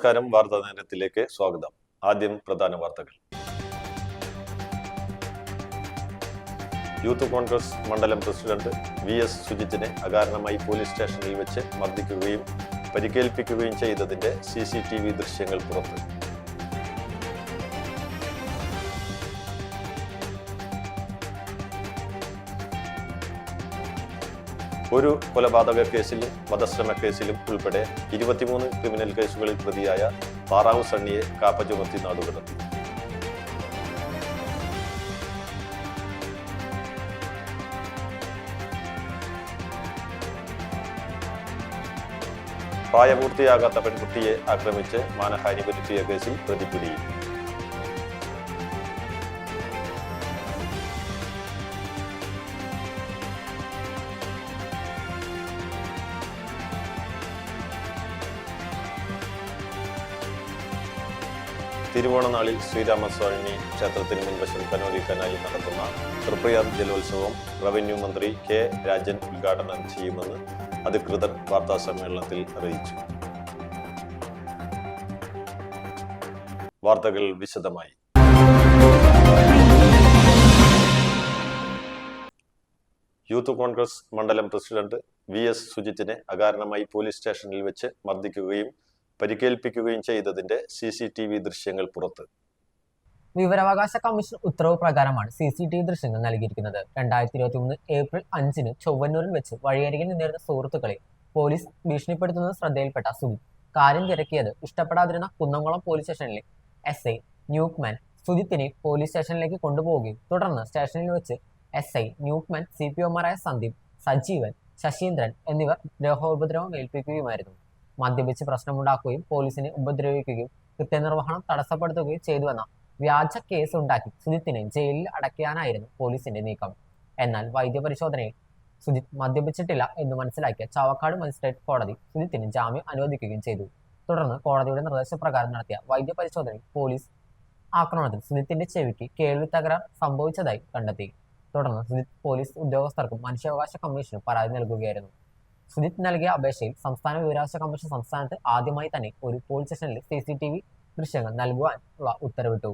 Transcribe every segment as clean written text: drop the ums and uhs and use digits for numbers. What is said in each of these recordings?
നമസ്കാരം. വാർത്താ നേരത്തിലേക്ക് സ്വാഗതം. ആദ്യം പ്രധാന വാർത്തകൾ. യൂത്ത് കോൺഗ്രസ് മണ്ഡലം പ്രസിഡന്റ് VS സുജിത്തിനെ അകാരണമായി പോലീസ് സ്റ്റേഷനിൽ വെച്ച് മർദ്ദിക്കുകയും പരിക്കേൽപ്പിക്കുകയും ചെയ്തതിന്റെ CCTV ദൃശ്യങ്ങൾ പുറത്ത്. ഒരു കൊലപാതക കേസിലും വധശ്രമ കേസിലും ഉൾപ്പെടെ 23 ക്രിമിനൽ കേസുകളിൽ പ്രതിയായ താറാവ് സണ്ണിയെ കാപ്പ ചുമത്തി നാടുകടത്തി. പ്രായപൂർത്തിയാകാത്ത പെൺകുട്ടിയെ ആക്രമിച്ച് മാനഹാനി വരുത്തിയ കേസിൽ പ്രതി പിടിയിൽ. തിരുവോണനാളിൽ ശ്രീരാമസ്വാമി ക്ഷേത്രത്തിന് മുൻവശം കനോലി കനാലിൽ നടത്തുന്ന തൃപ്രയാർ ജലോത്സവം റവന്യൂ മന്ത്രി K. രാജൻ ഉദ്ഘാടനം ചെയ്യുമെന്ന് അധികൃതർ വാർത്താ സമ്മേളനത്തിൽ അറിയിച്ചു. വാർത്തകൾ വിശദമായി. യൂത്ത് കോൺഗ്രസ് മണ്ഡലം പ്രസിഡന്റ് VS സുജിത്തിനെ അകാരണമായി പോലീസ് സ്റ്റേഷനിൽ വെച്ച് മർദ്ദിക്കുകയും പരിക്കേൽപ്പിക്കുകയും ചെയ്തതിന്റെ CCTV ദൃശ്യങ്ങൾ പുറത്ത്. വിവരാവകാശ കമ്മീഷൻ ഉത്തരവ് പ്രകാരമാണ് CCTV ദൃശ്യങ്ങൾ നൽകിയിരിക്കുന്നത്. 2023 ഏപ്രിൽ 5 ചൊവ്വന്നൂരിൽ വെച്ച് വഴിയരികിൽ നിന്നിരുന്ന സുഹൃത്തുക്കളെ പോലീസ് ഭീഷണിപ്പെടുത്തുന്നത് ശ്രദ്ധയിൽപ്പെട്ട സുജിത്ത് കാര്യം തിരക്കിയത് ഇഷ്ടപ്പെടാതിരുന്ന കുന്നംകുളം പോലീസ് സ്റ്റേഷനിലെ SI ന്യൂക്മാൻ സുജിത്തിനെ പോലീസ് സ്റ്റേഷനിലേക്ക് കൊണ്ടുപോവുകയും തുടർന്ന് സ്റ്റേഷനിൽ വെച്ച് SI ന്യൂക്മാൻ CPOമാരായ സന്ദീപ്, സജീവൻ, ശശീന്ദ്രൻ എന്നിവർ ദേഹോപദ്രവം ഏൽപ്പിക്കുകയുമായിരുന്നു. മദ്യപിച്ച് പ്രശ്നമുണ്ടാക്കുകയും പോലീസിനെ ഉപദ്രവിക്കുകയും കൃത്യനിർവഹണം തടസ്സപ്പെടുത്തുകയും ചെയ്തുവെന്ന വ്യാജ കേസ് ഉണ്ടാക്കി സുജിത്തിനെ ജയിലിൽ അടയ്ക്കാനായിരുന്നു പോലീസിന്റെ നീക്കം. എന്നാൽ വൈദ്യപരിശോധനയിൽ സുജിത്ത് മദ്യപിച്ചിട്ടില്ല എന്ന് മനസ്സിലാക്കിയ ചാവക്കാട് മജിസ്ട്രേറ്റ് കോടതി സുജിത്തിന് ജാമ്യം അനുവദിക്കുകയും ചെയ്തു. തുടർന്ന് കോടതിയുടെ നിർദ്ദേശപ്രകാരം നടത്തിയ വൈദ്യപരിശോധനയിൽ പോലീസ് ആക്രമണത്തിൽ സുജിത്തിന്റെ ചെവിക്ക് കേൾവി തകരാർ സംഭവിച്ചതായി കണ്ടെത്തി. തുടർന്ന് സുജിത്ത് പോലീസ് ഉദ്യോഗസ്ഥർക്കും മനുഷ്യാവകാശ കമ്മീഷനും പരാതി നൽകുകയായിരുന്നു. സുജിത്ത് നൽകിയ അപേക്ഷയിൽ സംസ്ഥാന വിവരാവകാശ കമ്മീഷൻ സംസ്ഥാനത്ത് ആദ്യമായി തന്നെ ഒരു പോലീസ് സ്റ്റേഷനിൽ CCTV ദൃശ്യങ്ങൾ നൽകുവാനുള്ള ഉത്തരവിട്ടു.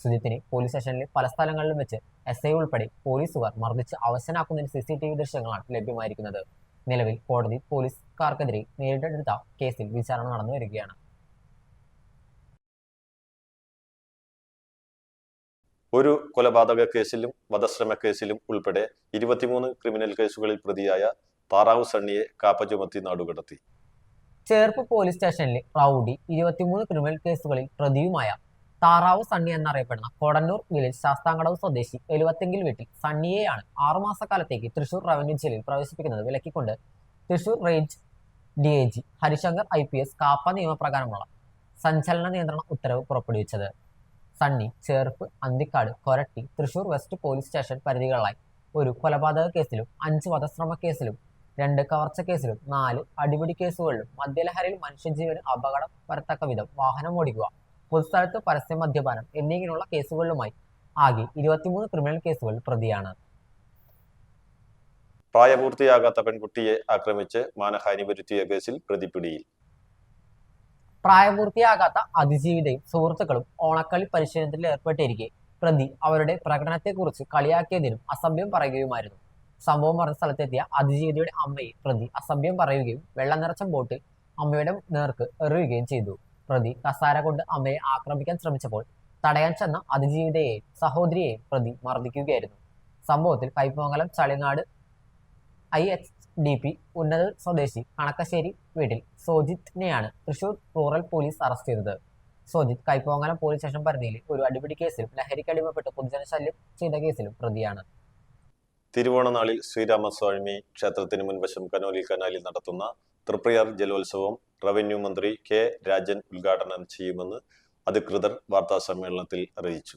സുജിത്തിനെ പോലീസ് സ്റ്റേഷനിലെ പല സ്ഥലങ്ങളിലും വെച്ച് SI ഉൾപ്പെടെ പോലീസുകാർ മർദ്ദിച്ച് അവശനാക്കുന്നതിന് CCTV ദൃശ്യങ്ങളാണ് ലഭ്യമായിരിക്കുന്നത്. നിലവിൽ കോടതി പോലീസുകാർക്കെതിരെ നേരിട്ടെടുത്ത കേസിൽ വിചാരണ നടന്നു വരികയാണ്. ഒരു കൊലപാതക കേസിലും വധശ്രമ കേസിലും ഉൾപ്പെടെ 23 ക്രിമിനൽ കേസുകളിൽ പ്രതിയായ താറാവ് സണ്ണിയെ കാപ്പ ചുമത്തി നാടുകടത്തി. ചേർപ്പ് പോലീസ് സ്റ്റേഷനിലെ റൌഡി 23 ക്രിമിനൽ കേസുകളിൽ പ്രതിയുമായ താറാവ് സണ്ണി എന്നറിയപ്പെടുന്ന കൊടന്നൂർ വില്ലേജ് ശാസ്താംകടവ് സ്വദേശി എലുവത്തെങ്കിൽ വീട്ടിൽ സണ്ണിയെയാണ് 6 മാസക്കാലത്തേക്ക് തൃശൂർ റവന്യൂ ജയിലിൽ പ്രവേശിപ്പിക്കുന്നത് വിലക്കിക്കൊണ്ട് Thrissur range DIG Harishankar IPS Kaapa നിയമപ്രകാരമുള്ള സഞ്ചലന നിയന്ത്രണ ഉത്തരവ് പുറപ്പെടുവിച്ചത്. Sunny Cherpu, Anthikad, Koratty, Thrissur west police station പരിധികളിലായി ഒരു കൊലപാതക കേസിലും 5 വധശ്രമ കേസിലും 2 കവർച്ച കേസിലും 4 അടിപിടി കേസുകളിലും മദ്യലഹരിയിൽ മനുഷ്യജീവന് അപകടം വരത്തക്ക വിധം വാഹനം ഓടിക്കുക, പൊതുസ്ഥലത്ത് പരസ്യ മദ്യപാനം എന്നിങ്ങനെയുള്ള കേസുകളിലുമായി ആകെ 23 ക്രിമിനൽ കേസുകളിൽ പ്രതിയാണ്. പ്രായപൂർത്തിയാകാത്ത പെൺകുട്ടിയെ ആക്രമിച്ച് മാനഹാനി വരുത്തിയ കേസിൽ പ്രതി പിടിയിൽ. പ്രായപൂർത്തിയാകാത്ത അതിജീവിതയും സുഹൃത്തുക്കളും ഓണക്കളി പരിശീലനത്തിൽ ഏർപ്പെട്ടിരിക്കെ പ്രതി അവരുടെ പ്രകടനത്തെക്കുറിച്ച് കളിയാക്കിയതിനും അസഭ്യം പറയുകയുമായിരുന്നു. സംഭവം പറഞ്ഞ സ്ഥലത്തെത്തിയ അതിജീവിതയുടെ അമ്മയെ പ്രതി അസഭ്യം പറയുകയും വെള്ളം നിറച്ച ബോട്ടിൽ അമ്മയുടെ നേർക്ക് എറിയുകയും ചെയ്തു. പ്രതി കസാര കൊണ്ട് അമ്മയെ ആക്രമിക്കാൻ ശ്രമിച്ചപ്പോൾ തടയാൻ ചെന്ന അതിജീവിതയെയും സഹോദരിയെയും പ്രതി മർദ്ദിക്കുകയായിരുന്നു. സംഭവത്തിൽ കൈപ്പമംഗലം ചളിനാട് IHDP ഉന്നത സ്വദേശി കണക്കശ്ശേരി വീട്ടിൽ സോജിത്തിനെയാണ് തൃശൂർ റൂറൽ പോലീസ് അറസ്റ്റ് ചെയ്തത്. സോജിത്ത് കൈപ്പമംഗലം പോലീസ് സ്റ്റേഷൻ പരിധിയിൽ ഒരു അടിപിടി കേസിലും ലഹരിക്കടിമപ്പെട്ട് പൊതുജനശല്യം ചെയ്ത കേസിലും പ്രതിയാണ്. തിരുവോണനാളിൽ ശ്രീരാമസ്വാമി ക്ഷേത്രത്തിന് മുൻവശം കനോലി കനാലിൽ നടത്തുന്ന തൃപ്രയാർ ജലോത്സവം റവന്യൂ മന്ത്രി K. രാജൻ ഉദ്ഘാടനം ചെയ്യുമെന്ന് അധികൃതർ വാർത്താ സമ്മേളനത്തിൽ അറിയിച്ചു.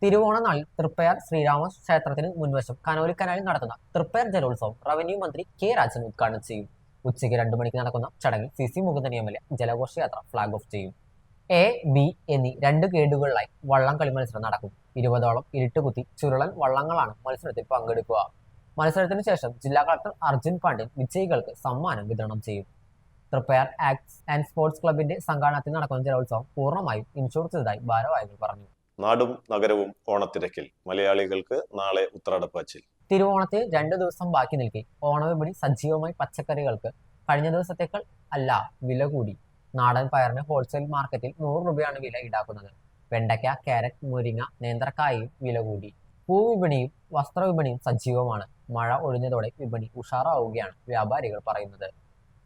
തിരുവോണനാളിൽ തൃപ്പയാർ ശ്രീരാമ ക്ഷേത്രത്തിന് മുൻവശം കനോലി കനാലിൽ നടത്തുന്ന തൃപ്പയാർ ജലോത്സവം റവന്യൂ മന്ത്രി K. രാജൻ ഉദ്ഘാടനം ചെയ്യും. ഉച്ചയ്ക്ക് 2 മണിക്ക് നടക്കുന്ന ചടങ്ങിൽ CC മുകുന്ദൻ MLA ജലഘോഷയാത്ര ഫ്ളാഗ് ഓഫ് ചെയ്യും. A, B എന്നീ 2 ഗേഡുകളിലായി വള്ളം കളി മത്സരം നടക്കും. 20ഓളം ഇരുട്ടുകുത്തി ചുരുളൻ വള്ളങ്ങളാണ് മത്സരത്തിൽ പങ്കെടുക്കുക. മത്സരത്തിന് ശേഷം ജില്ലാ കളക്ടർ അർജുൻ പാണ്ഡ്യൻ വിജയികൾക്ക് സമ്മാനം വിതരണം ചെയ്യും. തൃപ്പയാർ ആക്ട്സ് ആൻഡ് സ്പോർട്സ് ക്ലബിന്റെ സംഘാടനത്തിൽ നടക്കുന്ന ജലോത്സവം പൂർണ്ണമായും ഇൻഷൂർ ചെയ്തതായി ഭാരവാഹികൾ പറഞ്ഞു. നാടും നഗരവും ഓണത്തിരക്കിൽ. മലയാളികൾക്ക് നാളെ ഉത്രാടപ്പാച്ചിൽ. തിരുവോണത്തിന് 2 ദിവസം ബാക്കി നിൽക്കെ ഓണവിപണി സജീവമായി. പച്ചക്കറികൾക്ക് കഴിഞ്ഞ ദിവസത്തേക്കാൾ അല്ല വില കൂടി. നാടൻ പയറിന് ഹോൾസെയിൽ മാർക്കറ്റിൽ 100 രൂപയാണ് വില ഈടാക്കുന്നത്. വെണ്ടയ്ക്ക, കാരറ്റ്, മുരിങ്ങ, നേന്ത്രക്കായയും വില കൂടി. പൂവിപണിയും വസ്ത്രവിപണിയും സജീവമാണ്. മഴ ഒഴിഞ്ഞതോടെ വിപണി ഉഷാറാവുകയാണ് വ്യാപാരികൾ പറയുന്നത്.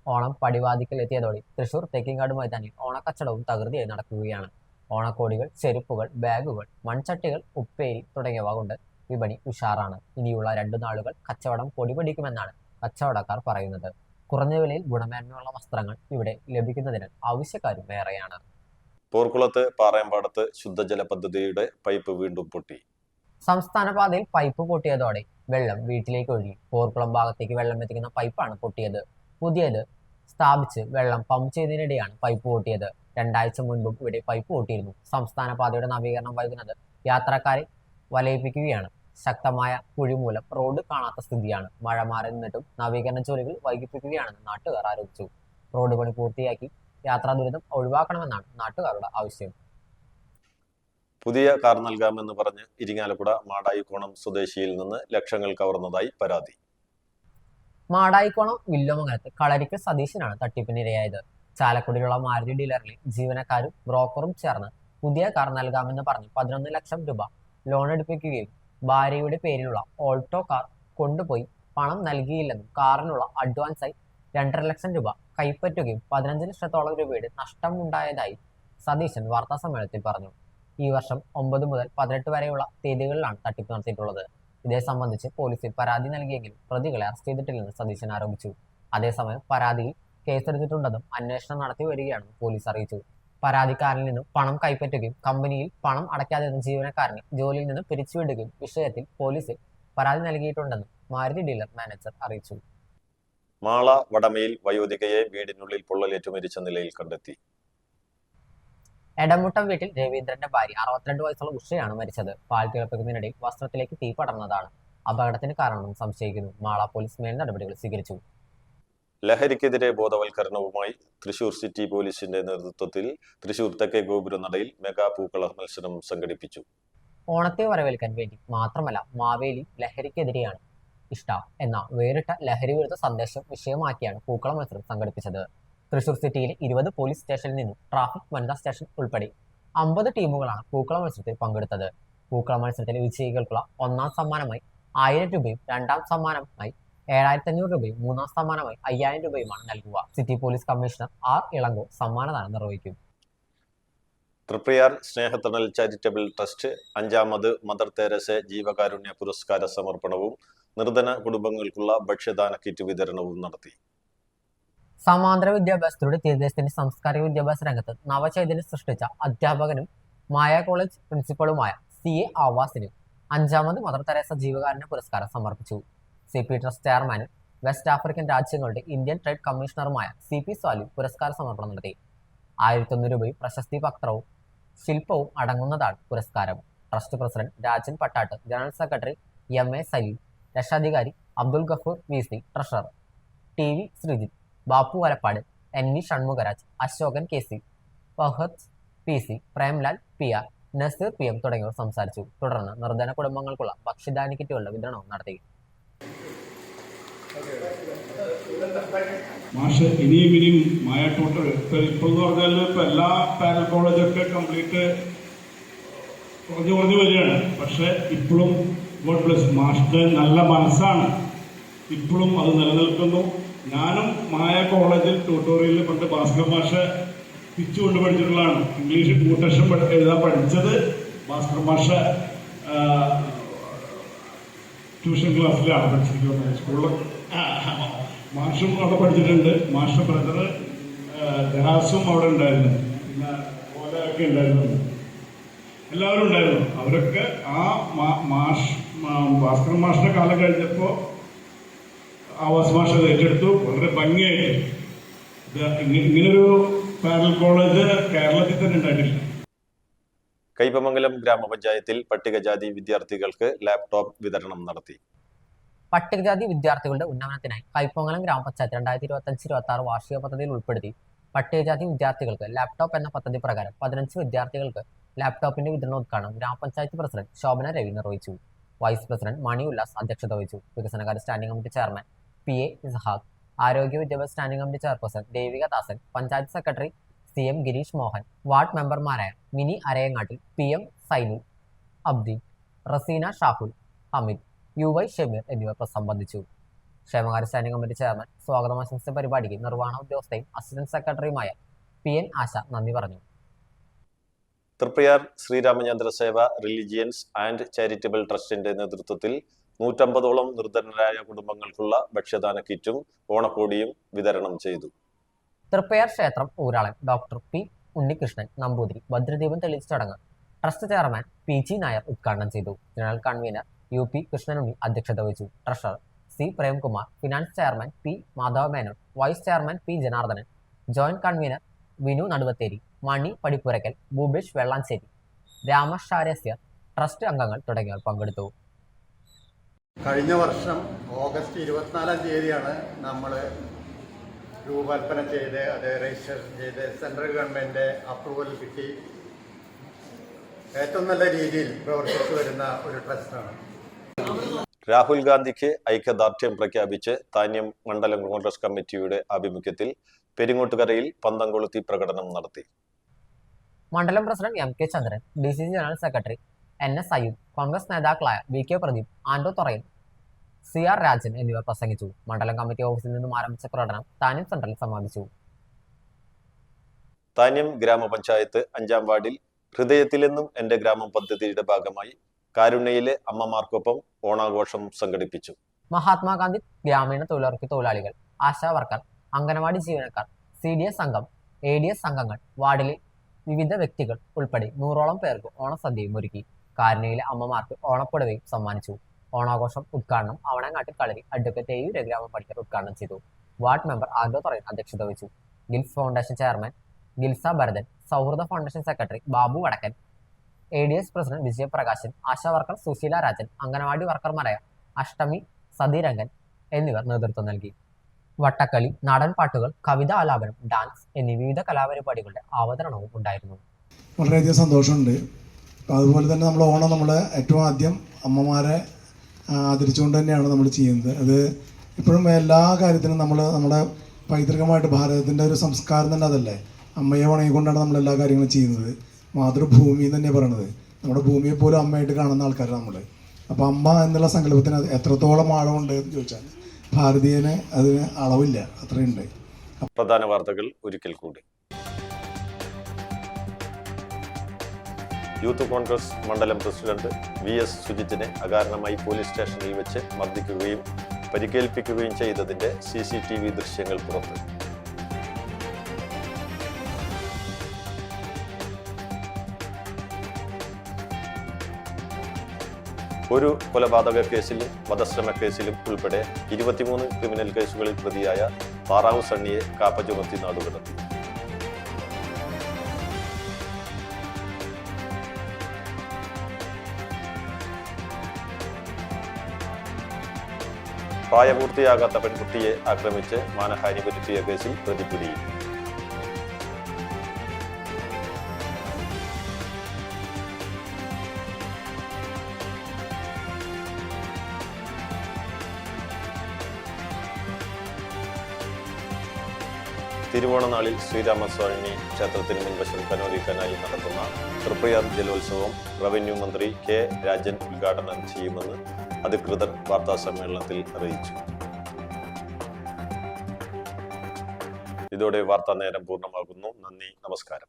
ഓണം പടിവാതിക്കൽ എത്തിയതോടെ തൃശൂർ തേക്കിൻകാട് മൈതാനിൽ ഓണക്കച്ചവടവും തകൃതിയായി നടക്കുകയാണ്. ഓണക്കോടികൾ, ചെരുപ്പുകൾ, ബാഗുകൾ, മൺചട്ടികൾ, ഉപ്പേരി തുടങ്ങിയവ കൊണ്ട് വിപണി ഉഷാറാണ്. ഇനിയുള്ള 2 നാളുകൾ കച്ചവടം പൊടിപൊടിക്കുമെന്നാണ് കച്ചവടക്കാർ പറയുന്നത്. കുറഞ്ഞ വിലയിൽ ഗുണമേന്മയുള്ള വസ്ത്രങ്ങൾ ഇവിടെ ലഭിക്കുന്നതിനാൽ ആവശ്യക്കാരും ഏറെയാണ്. പോർക്കുളത്ത് പാറയമ്പാടത്ത് ശുദ്ധജല പദ്ധതിയുടെ പൈപ്പ് വീണ്ടും പൊട്ടി. സംസ്ഥാന പാതയിൽ പൈപ്പ് പൊട്ടിയതോടെ വെള്ളം വീട്ടിലേക്ക് ഒഴുകി. പോർക്കുളം ഭാഗത്തേക്ക് വെള്ളം എത്തിക്കുന്ന പൈപ്പാണ് പൊട്ടിയത്. പുതിയത് സ്ഥാപിച്ച് വെള്ളം പമ്പ് ചെയ്തതിനിടെയാണ് പൈപ്പ് പൊട്ടിയത്. 2 ആഴ്ച മുൻപും ഇവിടെ പൈപ്പ് പൊട്ടിയിരുന്നു. സംസ്ഥാന പാതയുടെ നവീകരണം വൈകുന്നത് യാത്രക്കാരെ വലയിപ്പിക്കുകയാണ്. ശക്തമായ കുഴി മൂലം റോഡ് കാണാത്ത സ്ഥിതിയാണ്. മഴ മാറി നിന്നിട്ടും നവീകരണ ജോലികൾ വൈകിപ്പിക്കുകയാണെന്ന് നാട്ടുകാർ ആരോപിച്ചു. റോഡ് പണി പൂർത്തിയാക്കി യാത്രാ ദുരിതം ഒഴിവാക്കണമെന്നാണ് നാട്ടുകാരുടെ ആവശ്യം. പുതിയ കാർ നൽകാമെന്ന് പറഞ്ഞ് ഇരിങ്ങാലക്കുട മാടായിക്കോണം സ്വദേശിയിൽ നിന്ന് ലക്ഷങ്ങൾ കവർന്നതായി പരാതി. മാടായിക്കോണം വില്ലോമംഗലത്ത് കളരിക്കൽ സതീശനാണ് തട്ടിപ്പിനിരയായത്. ചാലക്കുടിയിലുള്ള മാരുതി ഡീലറിലെ ജീവനക്കാരും ബ്രോക്കറും ചേർന്ന് പുതിയ കാർ നൽകാമെന്ന് പറഞ്ഞ് 11 ലക്ഷം രൂപ ലോൺ എടുപ്പിക്കുകയും ഭാര്യയുടെ പേരിലുള്ള ഓൾട്ടോ കാർ കൊണ്ടുപോയി പണം നൽകിയില്ലെന്നും കാറിനുള്ള അഡ്വാൻസായി 2.5 ലക്ഷം രൂപ കൈപ്പറ്റുകയും 15 ലക്ഷത്തോളം രൂപയുടെ നഷ്ടമുണ്ടായതായി സതീശൻ വാർത്താസമ്മേളനത്തിൽ പറഞ്ഞു. ഈ വർഷം 9 മുതൽ 18 വരെയുള്ള തീയതികളിലാണ് തട്ടിപ്പ് നടത്തിയിട്ടുള്ളത്. ഇതേ സംബന്ധിച്ച് പോലീസിൽ പരാതി നൽകിയെങ്കിലും പ്രതികളെ അറസ്റ്റ് ചെയ്തിട്ടില്ലെന്ന് സതീശൻ ആരോപിച്ചു. അതേസമയം പരാതിയിൽ കേസെടുത്തിട്ടുണ്ടെന്നും അന്വേഷണം നടത്തി വരികയാണെന്നും പോലീസ് അറിയിച്ചു. പരാതിക്കാരിൽ നിന്നും പണം കൈപ്പറ്റുകയും കമ്പനിയിൽ പണം അടയ്ക്കാതെ ജീവനക്കാരനെ ജോലിയിൽ നിന്ന് പിരിച്ചുവിടുകയും വിഷയത്തിൽ പോലീസിൽ പരാതി നൽകിയിട്ടുണ്ടെന്നും മാരുതി ഡീലർ മാനേജർ അറിയിച്ചു. മാള വടമയിൽ വയോധികയെ വീടിനുള്ളിൽ പൊള്ളലേറ്റു മരിച്ച നിലയിൽ കണ്ടെത്തി. എടമുട്ടം വീട്ടിൽ രവീന്ദ്രന്റെ ഭാര്യ 62 വയസ്സുള്ള ഉഷയാണ് മരിച്ചത്. പാൽ തിളപ്പിക്കുന്നതിനിടയിൽ വസ്ത്രത്തിലേക്ക് തീ പടർന്നതാണ് അപകടത്തിന് കാരണമെന്ന് സംശയിക്കുന്നു. മാള പോലീസ് മേൽ നടപടികൾ സ്വീകരിച്ചു. ലഹരിക്കെതിരെ ബോധവൽക്കരണവുമായി തൃശൂർ സിറ്റി പോലീസിന്റെ നേതൃത്വത്തിൽ തൃശൂർ തെക്കേ ഗോപുരനടയിൽ മെഗാ പൂക്കള മത്സരം സംഘടിപ്പിച്ചു. ഓണത്തെ വരവേൽക്കാൻ വേണ്ടി മാത്രമല്ല, മാവേലി ലഹരിക്കെതിരെയാണ് ഇഷ്ട എന്ന വേറിട്ട ലഹരി വിരുദ്ധ സന്ദേശം വിഷയമാക്കിയാണ് പൂക്കള മത്സരം സംഘടിപ്പിച്ചത്. തൃശൂർ സിറ്റിയിലെ 20 പോലീസ് സ്റ്റേഷനിൽ നിന്നും ട്രാഫിക് വനിതാ സ്റ്റേഷൻ ഉൾപ്പെടെ 50 ടീമുകളാണ് പൂക്കള മത്സരത്തിൽ പങ്കെടുത്തത്. പൂക്കള മത്സരത്തിലെ വിജയികൾക്കുള്ള 1ാം സമ്മാനമായി 1000 രൂപയും 2ാം സമ്മാനമായി 7500 രൂപയും 3ാം സമ്മാനമായി 5000 രൂപയുമാണ് നൽകുക. City police commissioner R Elango സമ്മാനദാനം നിർവഹിക്കും. തൃപ്രയാർ സ്നേഹത്തണൽ ചാരിറ്റബിൾ ട്രസ്റ്റ് 5ാമത് മദർ തെരേസ ജീവകാരുണ്യ പുരസ്കാര സമർപ്പണവും നിർധന കുടുംബങ്ങൾക്കുള്ള ഭക്ഷ്യദാന കിറ്റ് വിതരണവും നടത്തി. സമാന്തര വിദ്യാഭ്യാസത്തിലൂടെ തീരദേശത്തിന്റെ സാംസ്കാരിക വിദ്യാഭ്യാസ രംഗത്ത് നവചൈതന്യം സൃഷ്ടിച്ച അധ്യാപകനും മായ കോളേജ് പ്രിൻസിപ്പളുമായ CA ആവാസിന് 5ാമത് മദർ തെരേസ ജീവകാരുണ്യ പുരസ്കാരം സമർപ്പിച്ചു. CP ട്രസ്റ്റ് ചെയർമാനും വെസ്റ്റ് ആഫ്രിക്കൻ രാജ്യങ്ങളുടെ ഇന്ത്യൻ ട്രേഡ് കമ്മീഷണറുമായ CP സാലു പുരസ്കാര സമർപ്പണം നടത്തി. 1001 രൂപയും പ്രശസ്തി പത്രവും ശില്പവും അടങ്ങുന്നതാണ് പുരസ്കാരം. Trust president Rajan Pattatt, general secretary MA Saleem, രക്ഷാധികാരി Abdul Gafoor VC, treasurer TV Sreejith, Bappu Valappad, NV Shanmukharaj, Ashokan KC, Fahad PC, Premlal PR, Naseer PM തുടങ്ങിയവർ സംസാരിച്ചു. തുടർന്ന് നിർധന കുടുംബങ്ങൾക്കുള്ള ഭക്ഷ്യധാന്യ കിറ്റുകളുടെ വിതരണവും നടത്തി. മാഷ് ഇനിയും മായ ടോട്ടൽ ഇപ്പോൾ എന്ന് പറഞ്ഞാൽ ഇപ്പം എല്ലാ പാരൽ കോളേജൊക്കെ കംപ്ലീറ്റ് കുറഞ്ഞു വരികയാണ്. പക്ഷെ ഇപ്പോഴും ഗോഡ് ബ്ലെസ് മാഷിന്റെ നല്ല മനസ്സാണ്, ഇപ്പോഴും അത് നിലനിൽക്കുന്നു. ഞാനും മായ കോളേജിൽ ട്യൂട്ടോറിയലിൽ പണ്ട് ഭാസ്കർ മാഷ് പിച്ചുകൊണ്ട് പഠിച്ചിട്ടുള്ളതാണ്. ഇംഗ്ലീഷ് കൂട്ടക്ഷം എഴുതാൻ പഠിച്ചത് ഭാസ്കർ മാഷ് ട്യൂഷൻ ക്ലാസ്സിലാണ് പഠിച്ചിരിക്കുന്നത്. സ്കൂളിൽ മാഷും അവിടെ പഠിച്ചിട്ടുണ്ട്. മാഷ് ബ്രദർ ജഹാസും അവിടെ ഉണ്ടായിരുന്നു, പിന്നെ ഓലൊക്കെ ഉണ്ടായിരുന്നു, എല്ലാവരും ഉണ്ടായിരുന്നു. അവരൊക്കെ ആ ഭാസ്കർ മാഷിന്റെ കാലം കഴിഞ്ഞപ്പോൾ ആവാസ് മാഷ് അത് ഏറ്റെടുത്തു. വളരെ ഭംഗിയായിട്ട് ഇങ്ങനൊരു പാരൽ കോളേജ് കേരളത്തിൽ തന്നെ ഉണ്ടായിട്ടില്ല. കൈപ്പമംഗലം ഗ്രാമപഞ്ചായത്തിൽ പട്ടികജാതി വിദ്യാർത്ഥികൾക്ക് ലാപ്ടോപ്പ് വിതരണം നടത്തി. പട്ടികജാതി വിദ്യാർത്ഥികളുടെ ഉന്നമനത്തിനായി കൈപ്പൊങ്ങലം ഗ്രാമപഞ്ചായത്ത് 2025-26 വാർഷിക പദ്ധതിയിൽ ഉൾപ്പെടുത്തി പട്ടികജാതി വിദ്യാർത്ഥികൾക്ക് ലാപ്ടോപ്പ് എന്ന പദ്ധതി പ്രകാരം 15 വിദ്യാർത്ഥികൾക്ക് ലാപ്ടോപ്പിന്റെ വിതരണോദ്ഘാടനം ഗ്രാമപഞ്ചായത്ത് പ്രസിഡന്റ് ശോഭന രവി നിർവഹിച്ചു. വൈസ് പ്രസിഡന്റ് മണി ഉല്ലാസ് അധ്യക്ഷത വഹിച്ചു. വികസനകാര്യ standing committee chairman PA Ishaq, ആരോഗ്യ വിദ്യാഭ്യാസ standing committee chairperson Devika Dasan, panchayat secretary CM Girish Mohan, ward മെമ്പർമാരായ മിനി അരയങ്ങാട്ടിൽ, PM സൈനുൽ അബ്ദി, റസീന ഷാഹുൽ, ഹമീദ്, UY ഷമീർ എന്നിവർ സംബന്ധിച്ചു. ക്ഷേമകാര്യ സ്റ്റാൻഡിംഗ് കമ്മിറ്റി ചെയർമാൻ സ്വാഗതം ആശംസിച്ച പരിപാടിക്ക് നിർവ്വഹണ ഉദ്യോഗസ്ഥയും അസിസ്റ്റന്റ് സെക്രട്ടറിയുമായ PN ആശ നന്ദി പറഞ്ഞു. തൃപ്രയാർ ശ്രീരാമചന്ദ്ര സേവ റിലീജിയൻസ് ആൻഡ് ചാരിറ്റബിൾ ട്രസ്റ്റിന്റെ നേതൃത്വത്തിൽ 150ഓളം നിർധനരായ കുടുംബങ്ങൾക്കുള്ള ഭക്ഷ്യദാന കിറ്റും ഓണക്കോടിയും വിതരണം ചെയ്തു. തൃപ്പയാർ ക്ഷേത്രം ഊരാളൻ ഡോക്ടർ P ഉണ്ണികൃഷ്ണൻ നമ്പൂതിരി ഭദ്രദീപം തെളിയിച്ച ചടങ്ങ് ട്രസ്റ്റ് ചെയർമാൻ PG നായർ ഉദ്ഘാടനം ചെയ്തു. ജനറൽ കൺവീനർ UP കൃഷ്ണനുണ്ണി അധ്യക്ഷത വഹിച്ചു. Treasurer C Premkumar, finance chairman P Madhava Menon, vice chairman P Janardhanan, joint convener Vinu Naduvatheri, Mani Padippurakkal, Bhupesh Vellancheri, രാമശാരസ്യ, ട്രസ്റ്റ് അംഗങ്ങൾ തുടങ്ങിയവർ പങ്കെടുത്തു. കഴിഞ്ഞ വർഷം ഓഗസ്റ്റ് 24-ാം തീയതിയാണ് നമ്മൾ രൂപകൽപ്പന ചെയ്ത് അത് രജിസ്റ്റർ ചെയ്ത് സെൻട്രൽ ഗവൺമെൻറ് അപ്രൂവൽ കിട്ടി ഏറ്റവും നല്ല രീതിയിൽ പ്രവർത്തിച്ചു വരുന്ന ഒരു ട്രസ്റ്റാണ്. രാഹുൽ ഗാന്ധിക്ക് ഐക്യദാർഢ്യം പ്രഖ്യാപിച്ച് താന്യം മണ്ഡലം കോൺഗ്രസ് കമ്മിറ്റിയുടെ ആഭിമുഖ്യത്തിൽ പെരിങ്ങോട്ടുകരയിൽ പന്തം കൊളുത്തി പ്രകടനം നടത്തി. മണ്ഡലം പ്രസിഡന്റ് MK ചന്ദ്രൻ, DCC general secretary NS Ayyub, Congress നേതാക്കളായ VK പ്രദീപ്, ആൻഡോ തൊറയൻ, CR രാജൻ എന്നിവർ പ്രസംഗിച്ചു. മണ്ഡലം കമ്മിറ്റി ഓഫീസിൽ നിന്നും ആരംഭിച്ച പ്രകടനം താന്യം സെന്ററിൽ സമാപിച്ചു. താന്യം ഗ്രാമപഞ്ചായത്ത് 5-ാം വാർഡിൽ ഹൃദയത്തിലെന്നും എന്റെ ഗ്രാമം പദ്ധതിയുടെ ഭാഗമായി കാരുണ്യയിലെ അമ്മമാർക്കൊപ്പം ഓണാഘോഷം സംഘടിപ്പിച്ചു. മഹാത്മാഗാന്ധി ഗ്രാമീണ തൊഴിലുറപ്പ് തൊഴിലാളികൾ, ആശാ വർക്കർ, അംഗനവാടി ജീവനക്കാർ, CDS സംഘം, ADS സംഘങ്ങൾ, വാർഡിലെ വിവിധ വ്യക്തികൾ ഉൾപ്പെടെ 100ഓളം പേർക്ക് ഓണസദ്യയും ഒരുക്കി. കാരുണ്യയിലെ അമ്മമാർക്ക് ഓണപ്പുടവയും സമ്മാനിച്ചു. ഓണാഘോഷം ഉദ്ഘാടനം അവണങ്ങാട്ടിൽ കളരി അഡ്വക്കേറ്റ് AU രഘുരാമൻ പണിക്കർ ഉദ്ഘാടനം ചെയ്തു. വാർഡ് മെമ്പർ ആൻഡോ തൊറയൻ അധ്യക്ഷത വഹിച്ചു. ഗിൽസ് ഫൗണ്ടേഷൻ ചെയർമാൻ ഗിൽസ ഭരതൻ, സൗഹൃദ foundation secretary Babu Vadakkan, ADS president Vijayaprakashan, Asha worker Susheela Rajan, anganwadi വർക്കർമാരായ അഷ്ടമി, സതീരംഗൻ എന്നിവർ നേതൃത്വം നൽകി. വട്ടക്കളി, നാടൻ പാട്ടുകൾ, കവിത ആലാപനം, ഡാൻസ് എന്നീ വിവിധ കലാപരിപാടികളുടെ അവതരണവും ഉണ്ടായിരുന്നു. വളരെയധികം സന്തോഷമുണ്ട്. അതുപോലെ തന്നെ നമ്മൾ ഓണം ഏറ്റവും ആദ്യം അമ്മമാരെ ആദരിച്ചുകൊണ്ട് തന്നെയാണ് നമ്മൾ ചെയ്യുന്നത്. അത് ഇപ്പോഴും എല്ലാ കാര്യത്തിനും നമ്മുടെ പൈതൃകമായിട്ട് ഭാരതത്തിൻ്റെ ഒരു സംസ്കാരം തന്നെ അതല്ലേ, അമ്മയെ വണങ്ങിക്കൊണ്ടാണ് നമ്മൾ എല്ലാ കാര്യങ്ങളും ചെയ്യുന്നത്. മാതൃഭൂമി എന്ന് തന്നെയാണ് പറയണത്. നമ്മുടെ ഭൂമിയെ പോലും അമ്മയായിട്ട് കാണുന്ന ആൾക്കാരാണ് നമ്മൾ. അപ്പോൾ അമ്മ എന്നുള്ള സങ്കല്പത്തിന് എത്രത്തോളം ആഴമുണ്ട് എന്ന് ചോദിച്ചാൽ ഭാരതീയന് അതിന് അളവില്ല, അത്രയുണ്ട്. പ്രധാന വാർത്തകൾ ഒരിക്കൽ കൂടി. യൂത്ത് കോൺഗ്രസ് മണ്ഡലം പ്രസിഡന്റ് VS സുജിത്തിനെ അകാരണമായി പോലീസ് സ്റ്റേഷനിൽ വെച്ച് മർദ്ദിക്കുകയും പരിക്കേൽപ്പിക്കുകയും ചെയ്തതിന്റെ CCTV ദൃശ്യങ്ങൾ പുറത്ത്. ഒരു കൊലപാതക കേസിലും വധശ്രമ കേസിലും ഉൾപ്പെടെ 23 ക്രിമിനൽ കേസുകളിൽ പ്രതിയായ താറാവ് സണ്ണിയെ കാപ്പ ചുമത്തി നാടുകടത്തി. പ്രായപൂർത്തിയാകാത്ത പെൺകുട്ടിയെ ആക്രമിച്ച് മാനഹാനി വരുത്തിയ കേസിൽ പ്രതി പിടിയിൽ. തിരുവോണനാളിൽ ശ്രീരാമസ്വാമി ക്ഷേത്രത്തിന് മുൻവശം കനോലി കനാലിൽ നടത്തുന്ന തൃപ്രയാർ ജലോത്സവം റവന്യൂ മന്ത്രി K രാജൻ ഉദ്ഘാടനം ചെയ്യുമെന്ന് അധികൃതർ വാർത്താസമ്മേളനത്തിൽ അറിയിച്ചു. ഇതോടെ വാർത്താ നേരം പൂർണ്ണമാകുന്നു. നന്ദി, നമസ്കാരം.